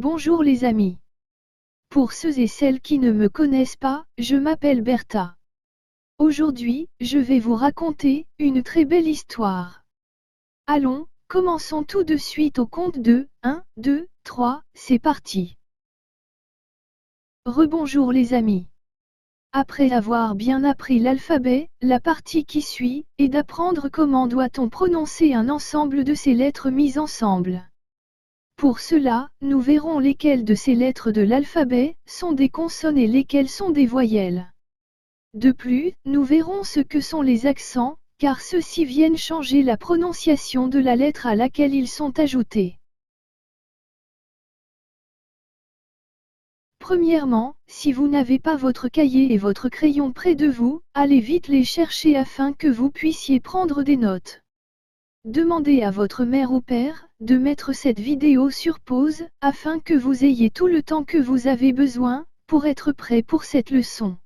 Bonjour les amis. Pour ceux et celles qui ne me connaissent pas, je m'appelle Bertha. Aujourd'hui, je vais vous raconter une très belle histoire. Allons, commençons tout de suite au compte de 1, 2, 3, c'est parti. Rebonjour les amis. Après avoir bien appris l'alphabet, la partie qui suit est d'apprendre comment doit-on prononcer un ensemble de ces lettres mises ensemble. Pour cela, nous verrons lesquelles de ces lettres de l'alphabet sont des consonnes et lesquelles sont des voyelles. De plus, nous verrons ce que sont les accents, car ceux-ci viennent changer la prononciation de la lettre à laquelle ils sont ajoutés. Premièrement, si vous n'avez pas votre cahier et votre crayon près de vous, allez vite les chercher afin que vous puissiez prendre des notes. Demandez à votre mère ou père de mettre cette vidéo sur pause, afin que vous ayez tout le temps que vous avez besoin, pour être prêt pour cette leçon.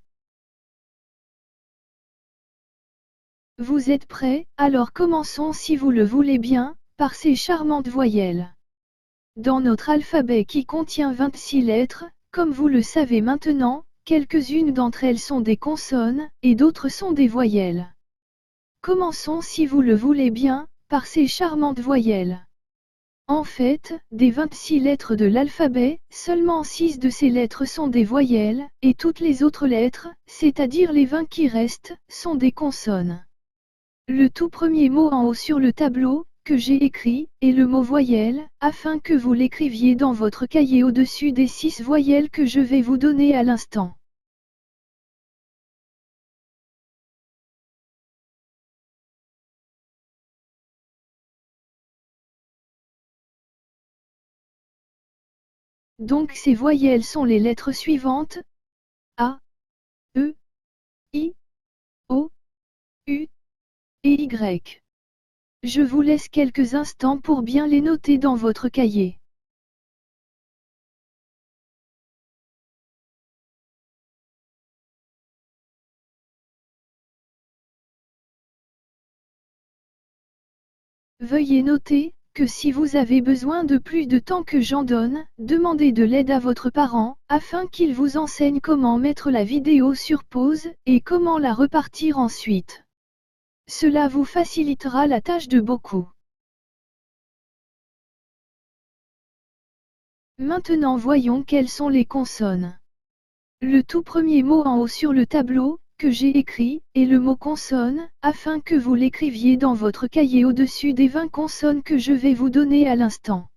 Vous êtes prêts? Alors commençons si vous le voulez bien, par ces charmantes voyelles. Dans notre alphabet qui contient 26 lettres, comme vous le savez maintenant, quelques-unes d'entre elles sont des consonnes, et d'autres sont des voyelles. Commençons si vous le voulez bien, par ces charmantes voyelles. En fait, des 26 lettres de l'alphabet, seulement 6 de ces lettres sont des voyelles, et toutes les autres lettres, c'est-à-dire les 20 qui restent, sont des consonnes. Le tout premier mot en haut sur le tableau, que j'ai écrit, est le mot voyelle, afin que vous l'écriviez dans votre cahier au-dessus des 6 voyelles que je vais vous donner à l'instant. Donc ces voyelles sont les lettres suivantes: A, E, I, O, U et Y. Je vous laisse quelques instants pour bien les noter dans votre cahier. Veuillez noter que si vous avez besoin de plus de temps que j'en donne, demandez de l'aide à votre parent, afin qu'il vous enseigne comment mettre la vidéo sur pause et comment la repartir ensuite. Cela vous facilitera la tâche de beaucoup. Maintenant voyons quelles sont les consonnes. Le tout premier mot en haut sur le tableau, que j'ai écrit, est le mot consonne, afin que vous l'écriviez dans votre cahier au-dessus des 20 consonnes que je vais vous donner à l'instant.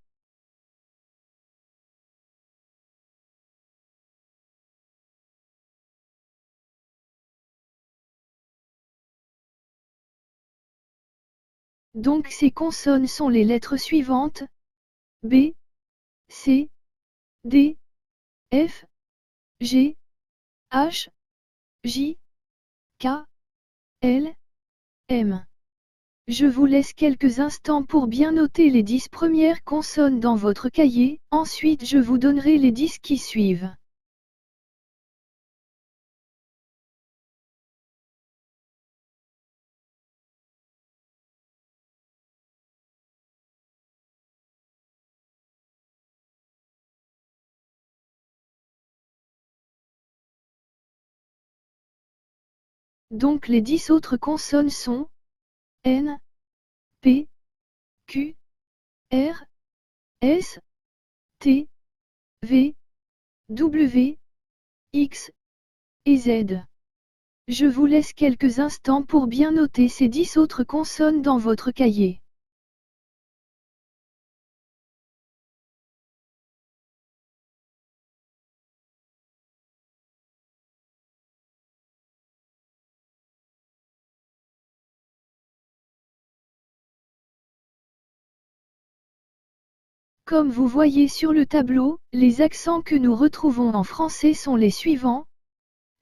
Donc ces consonnes sont les lettres suivantes: B, C, D, F, G, H, J, K, L, M. Je vous laisse quelques instants pour bien noter les 10 premières consonnes dans votre cahier, ensuite je vous donnerai les 10 qui suivent. Donc les 10 autres consonnes sont N, P, Q, R, S, T, V, W, X et Z. Je vous laisse quelques instants pour bien noter ces 10 autres consonnes dans votre cahier. Comme vous voyez sur le tableau, les accents que nous retrouvons en français sont les suivants.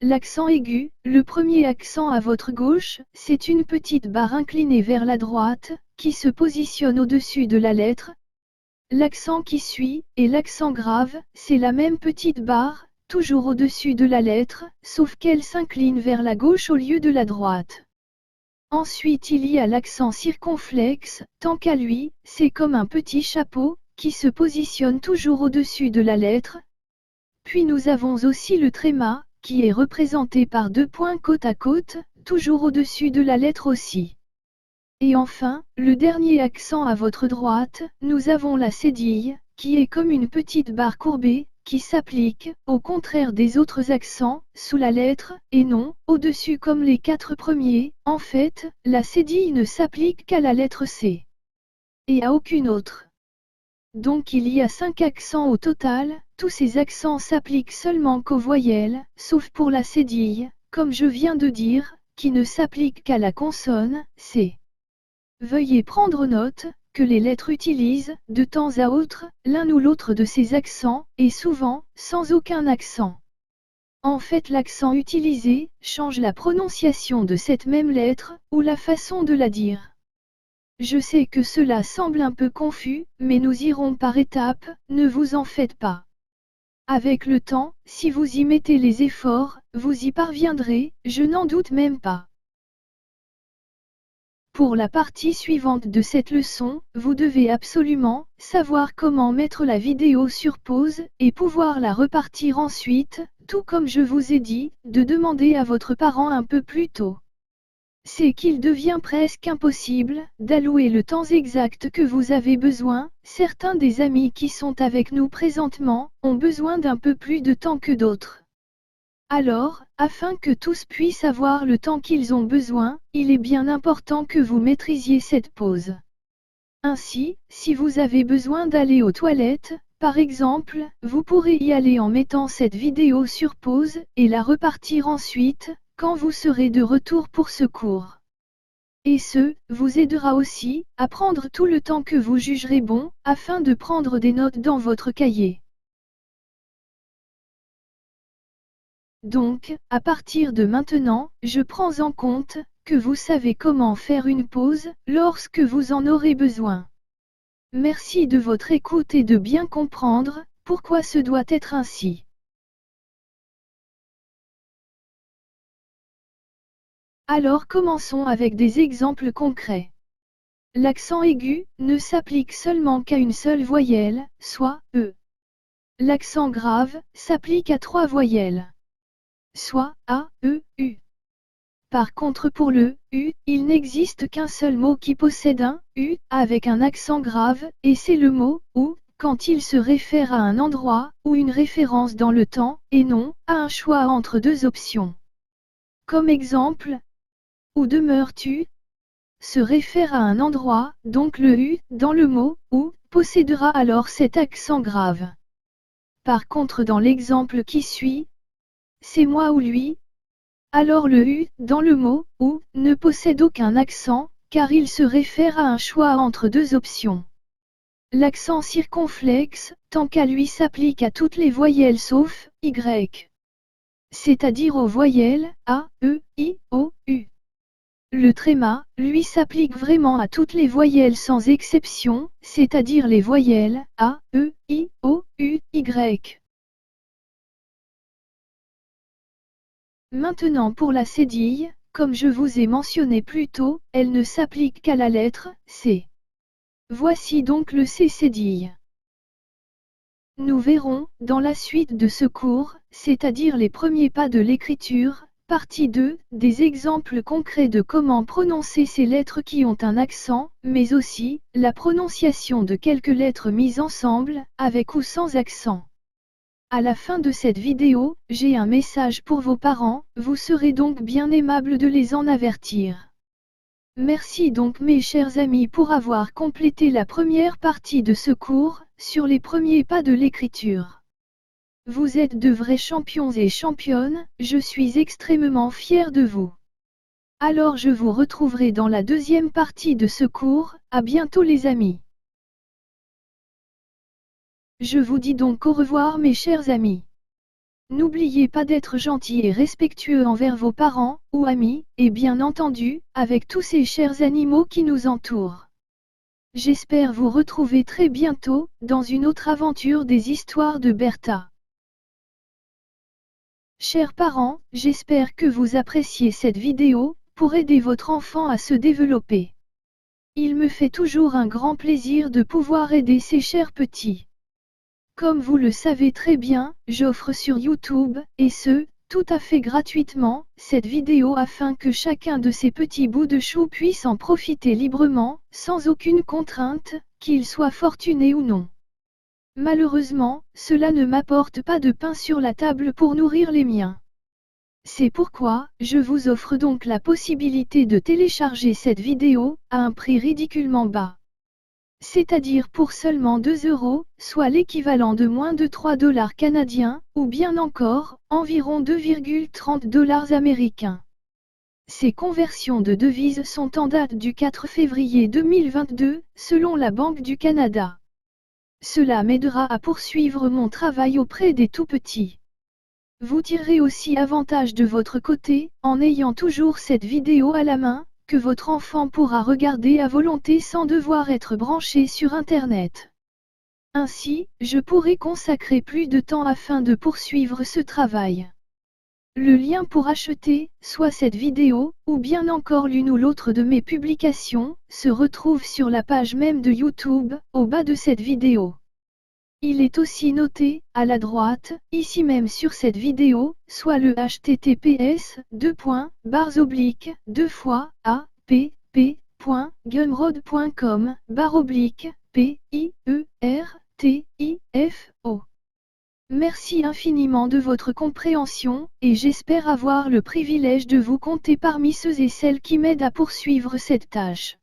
L'accent aigu, le premier accent à votre gauche, c'est une petite barre inclinée vers la droite, qui se positionne au-dessus de la lettre. L'accent qui suit, et l'accent grave, c'est la même petite barre, toujours au-dessus de la lettre, sauf qu'elle s'incline vers la gauche au lieu de la droite. Ensuite il y a l'accent circonflexe, tant qu'à lui, c'est comme un petit chapeau, qui se positionne toujours au-dessus de la lettre. Puis nous avons aussi le tréma, qui est représenté par deux points côte à côte, toujours au-dessus de la lettre aussi. Et enfin, le dernier accent à votre droite, nous avons la cédille, qui est comme une petite barre courbée, qui s'applique, au contraire des autres accents, sous la lettre, et non, au-dessus comme les quatre premiers. En fait, la cédille ne s'applique qu'à la lettre C. Et à aucune autre. Donc il y a 5 accents au total, tous ces accents s'appliquent seulement qu'aux voyelles, sauf pour la cédille, comme je viens de dire, qui ne s'applique qu'à la consonne, C. Veuillez prendre note, que les lettres utilisent, de temps à autre, l'un ou l'autre de ces accents, et souvent, sans aucun accent. En fait l'accent utilisé, change la prononciation de cette même lettre, ou la façon de la dire. Je sais que cela semble un peu confus, mais nous irons par étapes, ne vous en faites pas. Avec le temps, si vous y mettez les efforts, vous y parviendrez, je n'en doute même pas. Pour la partie suivante de cette leçon, vous devez absolument savoir comment mettre la vidéo sur pause et pouvoir la repartir ensuite, tout comme je vous ai dit, de demander à votre parent un peu plus tôt. C'est qu'il devient presque impossible d'allouer le temps exact que vous avez besoin. Certains des amis qui sont avec nous présentement ont besoin d'un peu plus de temps que d'autres. Alors, afin que tous puissent avoir le temps qu'ils ont besoin, il est bien important que vous maîtrisiez cette pause. Ainsi, si vous avez besoin d'aller aux toilettes, par exemple, vous pourrez y aller en mettant cette vidéo sur pause et la repartir ensuite, quand vous serez de retour pour ce cours. Et ce, vous aidera aussi à prendre tout le temps que vous jugerez bon, afin de prendre des notes dans votre cahier. Donc, à partir de maintenant, je prends en compte que vous savez comment faire une pause lorsque vous en aurez besoin. Merci de votre écoute et de bien comprendre pourquoi ce doit être ainsi. Alors commençons avec des exemples concrets. L'accent aigu ne s'applique seulement qu'à une seule voyelle, soit E. L'accent grave s'applique à 3 voyelles, soit A, E, U. Par contre pour le U, il n'existe qu'un seul mot qui possède un U avec un accent grave, et c'est le mot ou, quand il se réfère à un endroit ou une référence dans le temps, et non à un choix entre deux options. Comme exemple, où demeures-tu se réfère à un endroit, donc le U dans le mot où possédera alors cet accent grave. Par contre dans l'exemple qui suit, c'est moi ou lui, alors le U dans le mot ou ne possède aucun accent, car il se réfère à un choix entre deux options. L'accent circonflexe, tant qu'à lui s'applique à toutes les voyelles sauf Y. C'est-à-dire aux voyelles A, E, I, O, U. Le tréma, lui s'applique vraiment à toutes les voyelles sans exception, c'est-à-dire les voyelles A, E, I, O, U, Y. Maintenant pour la cédille, comme je vous ai mentionné plus tôt, elle ne s'applique qu'à la lettre C. Voici donc le C cédille. Nous verrons, dans la suite de ce cours, c'est-à-dire les premiers pas de l'écriture, partie 2, des exemples concrets de comment prononcer ces lettres qui ont un accent, mais aussi, la prononciation de quelques lettres mises ensemble, avec ou sans accent. À la fin de cette vidéo, j'ai un message pour vos parents, vous serez donc bien aimable de les en avertir. Merci donc mes chers amis pour avoir complété la première partie de ce cours, sur les premiers pas de l'écriture. Vous êtes de vrais champions et championnes, je suis extrêmement fier de vous. Alors je vous retrouverai dans la deuxième partie de ce cours, à bientôt les amis. Je vous dis donc au revoir mes chers amis. N'oubliez pas d'être gentil et respectueux envers vos parents, ou amis, et bien entendu, avec tous ces chers animaux qui nous entourent. J'espère vous retrouver très bientôt, dans une autre aventure des histoires de Bertha. Chers parents, j'espère que vous appréciez cette vidéo, pour aider votre enfant à se développer. Il me fait toujours un grand plaisir de pouvoir aider ces chers petits. Comme vous le savez très bien, j'offre sur YouTube, et ce, tout à fait gratuitement, cette vidéo afin que chacun de ces petits bouts de chou puisse en profiter librement, sans aucune contrainte, qu'il soit fortuné ou non. Malheureusement, cela ne m'apporte pas de pain sur la table pour nourrir les miens. C'est pourquoi, je vous offre donc la possibilité de télécharger cette vidéo, à un prix ridiculement bas. C'est-à-dire pour seulement 2 €, soit l'équivalent de moins de 3 dollars canadiens, ou bien encore, environ 2,30 dollars américains. Ces conversions de devises sont en date du 4 février 2022, selon la Banque du Canada. Cela m'aidera à poursuivre mon travail auprès des tout-petits. Vous tirerez aussi avantage de votre côté, en ayant toujours cette vidéo à la main, que votre enfant pourra regarder à volonté sans devoir être branché sur Internet. Ainsi, je pourrai consacrer plus de temps afin de poursuivre ce travail. Le lien pour acheter, soit cette vidéo, ou bien encore l'une ou l'autre de mes publications, se retrouve sur la page même de YouTube, au bas de cette vidéo. Il est aussi noté, à la droite, ici même sur cette vidéo, soit le https://gumroad.com/PIERTIFO. Merci infiniment de votre compréhension, et j'espère avoir le privilège de vous compter parmi ceux et celles qui m'aident à poursuivre cette tâche.